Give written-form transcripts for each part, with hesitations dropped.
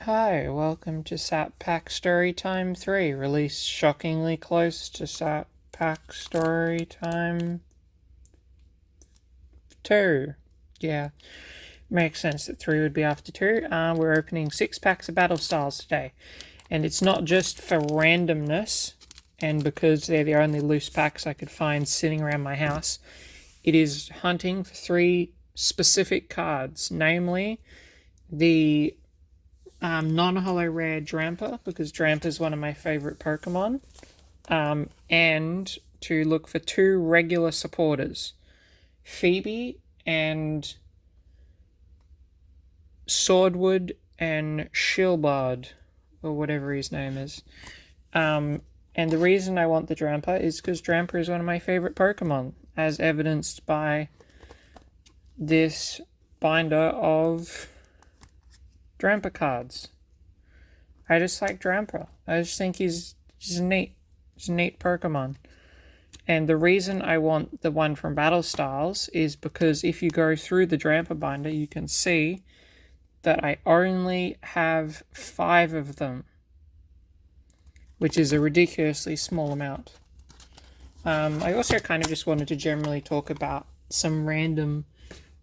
Hi, welcome to SatPack Storytime 3, released shockingly close to SatPack Storytime 2. Yeah, makes sense that 3 would be after 2. We're opening 6 packs of Battle Styles today, and it's not just for randomness, and because they're the only loose packs I could find sitting around my house. It is hunting for 3 specific cards, namely the non-holo rare Drampa, because Drampa is one of my favorite Pokemon, and to look for 2 regular supporters, Phoebe and Swordwood and Shieldbard, or whatever his name is. And the reason I want the Drampa is because Drampa is one of my favorite Pokemon, as evidenced by this binder of Drampa cards. I just like Drampa. I just think he's neat. He's a neat Pokemon. And the reason I want the one from Battle Styles is because if you go through the Drampa binder, you can see that I only have 5 of them, which is a ridiculously small amount. I also kind of just wanted to generally talk about some random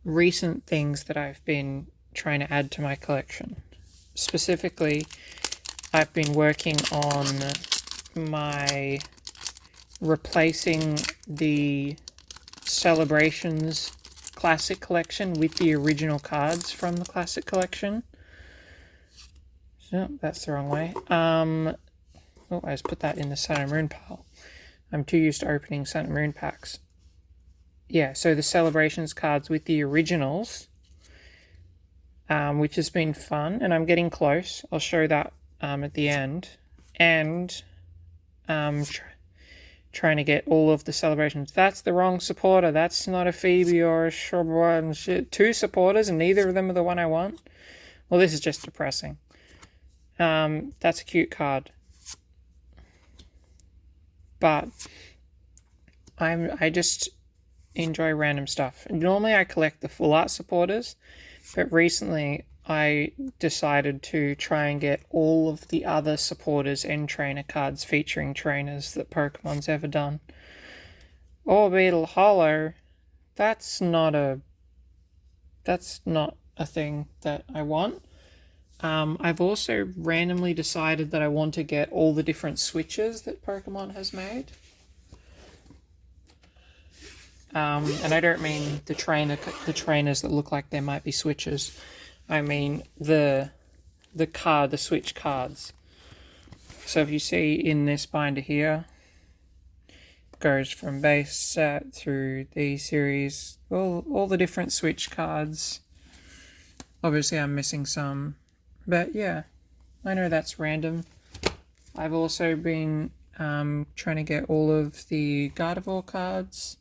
recent things that I've been trying to add to my collection. Specifically, I've been working on my replacing the Celebrations Classic Collection with the original cards from the Classic Collection. No, that's the wrong way. I just put that in the Sun and Moon pile. I'm too used to opening Sun and Moon packs. Yeah, so the Celebrations cards with the originals, which has been fun, and I'm getting close. I'll show that at the end. And trying to get all of the Celebrations. That's the wrong supporter. That's not a Phoebe or a Shrubber and shit. 2 supporters, and neither of them are the one I want. Well, this is just depressing. That's a cute card. But I just enjoy random stuff. Normally I collect the full art supporters, but recently I decided to try and get all of the other supporters and trainer cards featuring trainers that Pokemon's ever done. Orbeetle Holo, that's not a thing that I want. I've also randomly decided that I want to get all the different switches that Pokemon has made. And I don't mean the trainers that look like there might be switches. I mean the switch cards. So if you see in this binder here, it goes from base set through the series, all the different switch cards. Obviously I'm missing some, but yeah, I know that's random. I've also been trying to get all of the Gardevoir cards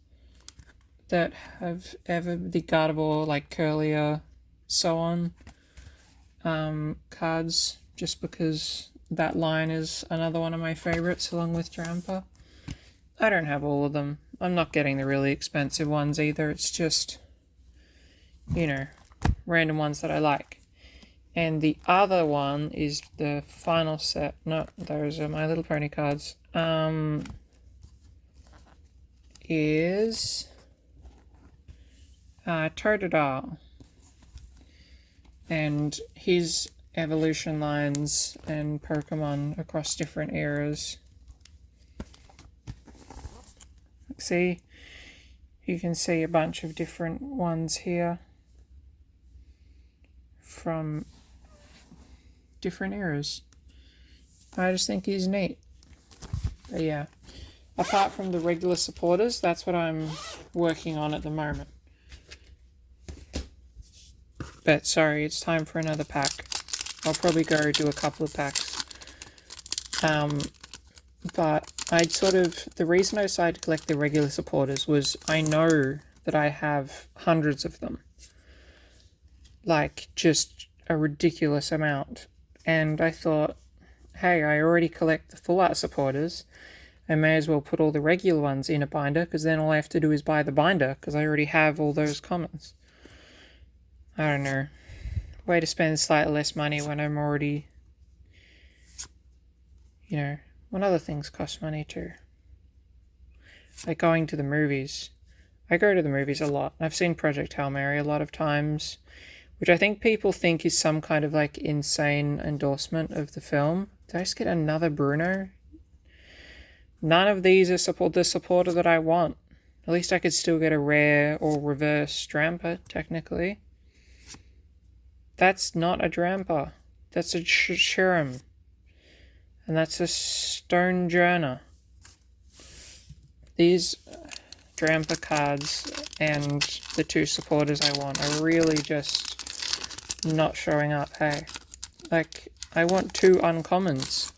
that have ever, the Gardevoir, like Curlier, so on, cards, just because that line is another one of my favorites along with Drampa. I don't have all of them. I'm not getting the really expensive ones either. It's just, random ones that I like. And the other one is the final set. No, those are My Little Pony cards. Is Totodile and his evolution lines and Pokemon across different eras. See, you can see a bunch of different ones here from different eras. I just think he's neat. But yeah, apart from the regular supporters, that's what I'm working on at the moment. But sorry, it's time for another pack. I'll probably go do a couple of packs. But the reason I decided to collect the regular supporters was I know that I have hundreds of them. Like, just a ridiculous amount. And I thought, hey, I already collect the full art supporters. I may as well put all the regular ones in a binder, because then all I have to do is buy the binder, because I already have all those commons. I don't know. way to spend slightly less money when I'm already, when other things cost money too. Like going to the movies. I go to the movies a lot. I've seen Project Hail Mary a lot of times, which I think people think is some kind of like insane endorsement of the film. Did I just get another Bruno? None of these are the supporter that I want. At least I could still get a rare or reverse Drampa, technically. That's not a Drampa. That's a Shiram. And that's a Stone Journer. These Drampa cards and the two supporters I want are really just not showing up, hey? Like, I want two uncommons,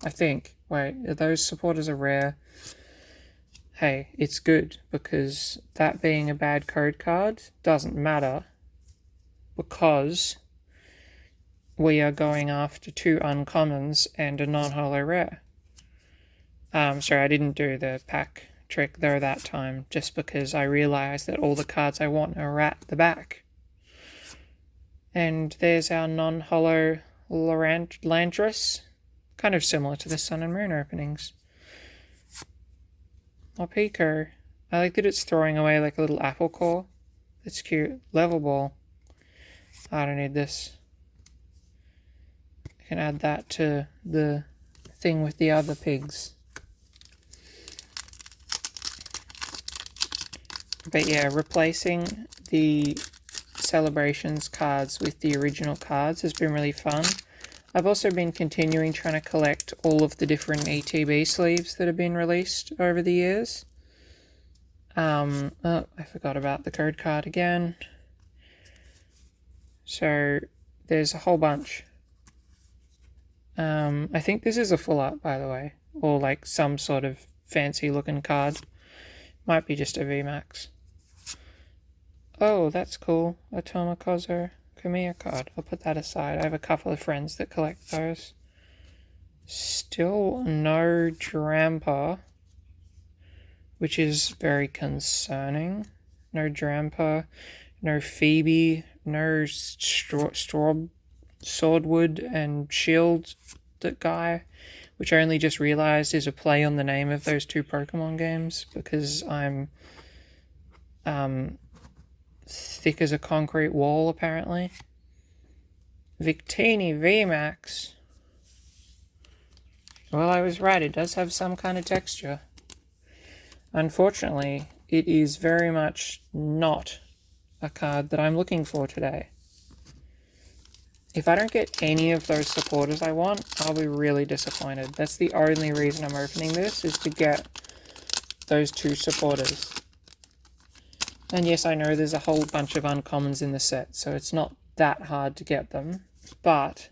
I think. Wait, those supporters are rare. Hey, it's good, because that being a bad code card doesn't matter, because we are going after two uncommons and a non-holo rare. Sorry, I didn't do the pack trick though that time, just because I realised that all the cards I want are at the back. And there's our non-holo Landris, kind of similar to the Sun and Moon openings. Pico. I like that it's throwing away like a little apple core. It's cute. Level ball. I don't need this. I can add that to the thing with the other pigs. But yeah, replacing the Celebrations cards with the original cards has been really fun. I've also been continuing trying to collect all of the different ETB sleeves that have been released over the years. Oh, I forgot about the code card again. So, there's a whole bunch. I think this is a full art, by the way. Or like some sort of fancy looking card. Might be just a VMAX. Oh, that's cool. A Tomokozo Kamiya card. I'll put that aside. I have a couple of friends that collect those. Still no Drampa, which is very concerning. No Drampa, no Phoebe, no Swordwood and Shield that guy, which I only just realized is a play on the name of those two Pokemon games, because I'm thick as a concrete wall, apparently. Victini VMAX. Well, I was right, it does have some kind of texture. Unfortunately, it is very much not a card that I'm looking for today. If I don't get any of those supporters I want, I'll be really disappointed. That's the only reason I'm opening this, is to get those two supporters. And yes, I know there's a whole bunch of uncommons in the set, so it's not that hard to get them. But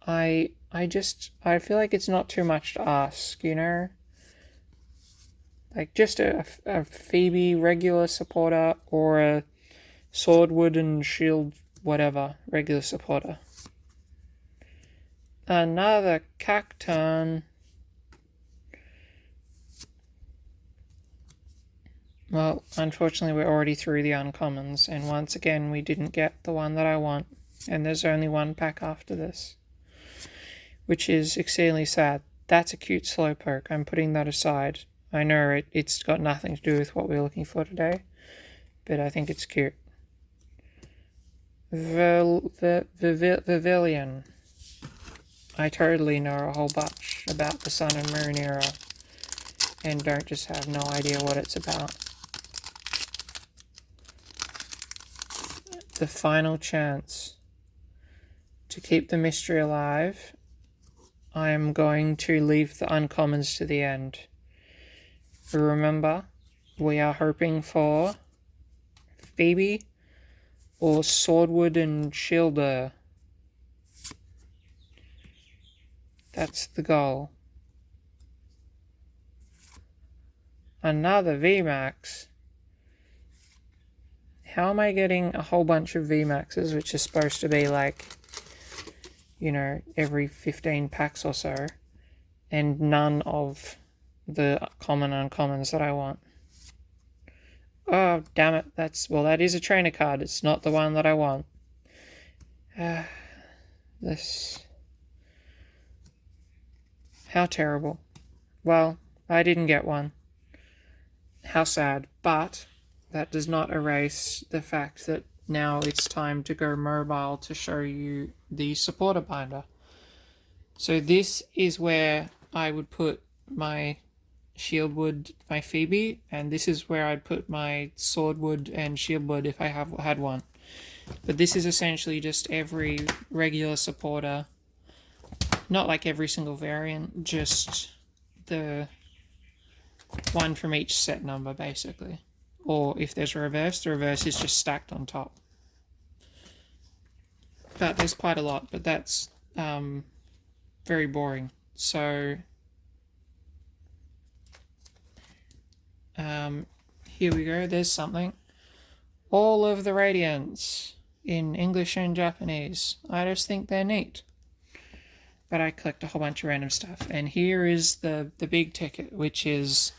I feel like it's not too much to ask, you know? Like just a Phoebe regular supporter, or a Swordwood and Shield whatever regular supporter. Another Cacturn. Well, unfortunately we're already through the uncommons, and once again we didn't get the one that I want, and there's only one pack after this, which is exceedingly sad. That's a cute Slowpoke. I'm putting that aside. I know it's got nothing to do with what we're looking for today, but I think it's cute. Vivillon. I totally know a whole bunch about the Sun and Moon era, and don't just have no idea what it's about. The final chance to keep the mystery alive, I am going to leave the uncommons to the end. Remember, we are hoping for Phoebe or Swordwood and Shielder. That's the goal. Another VMAX. How am I getting a whole bunch of VMAXs, which is supposed to be like, you know, every 15 packs or so, and none of the common uncommons that I want? Oh, damn it. That is a trainer card. It's not the one that I want. This... How terrible. Well, I didn't get one. How sad. But that does not erase the fact that now it's time to go mobile to show you the supporter binder. So this is where I would put my shieldwood, my Phoebe, and this is where I'd put my swordwood and shieldwood if I had one. But this is essentially just every regular supporter, not like every single variant, just the one from each set number basically. Or if there's a reverse, the reverse is just stacked on top. But there's quite a lot, but that's very boring. So here we go, there's something. All of the Radiants in English and Japanese. I just think they're neat. But I collect a whole bunch of random stuff. And here is the big ticket, which is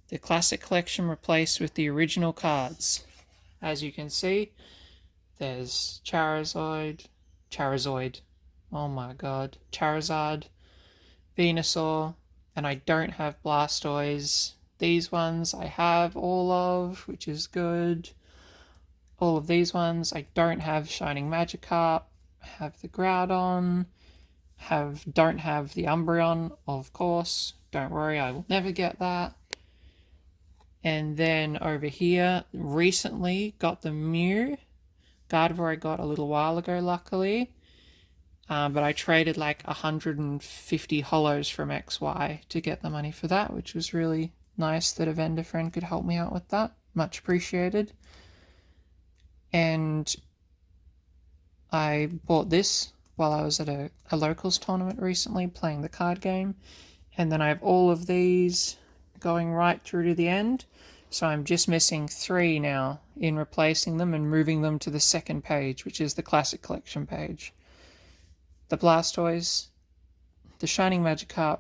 the Classic Collection replaced with the original cards. As you can see, there's Charizard, oh my god, Charizard, Venusaur, and I don't have Blastoise. These ones I have all of, which is good. All of these ones I don't have Shining Magikarp, have the Groudon, don't have the Umbreon, of course. Don't worry, I will never get that. And then over here, recently got the Mew. Gardevoir I got a little while ago, luckily. But I traded like 150 hollows from XY to get the money for that, which was really nice that a vendor friend could help me out with that. Much appreciated. And I bought this while I was at a locals tournament recently playing the card game. And then I have all of these going right through to the end. So I'm just missing 3 now in replacing them and moving them to the second page, which is the Classic Collection page. The Blastoise, the Shining Magikarp,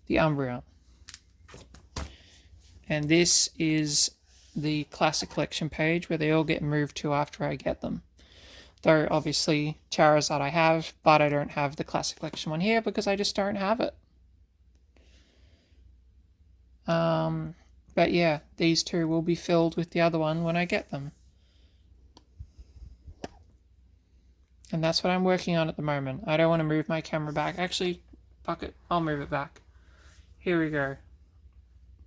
the Umbreon. And this is the Classic Collection page where they all get moved to after I get them. Though obviously Charizard I have, but I don't have the Classic Collection one here because I just don't have it. But yeah, these 2 will be filled with the other one when I get them. And that's what I'm working on at the moment. I don't want to move my camera back. Actually, fuck it, I'll move it back. Here we go.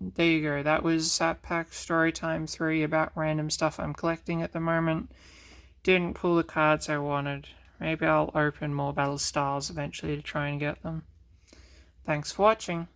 There you go. That was SatPack Storytime 3 about random stuff I'm collecting at the moment. Didn't pull the cards I wanted. Maybe I'll open more Battle Styles eventually to try and get them. Thanks for watching.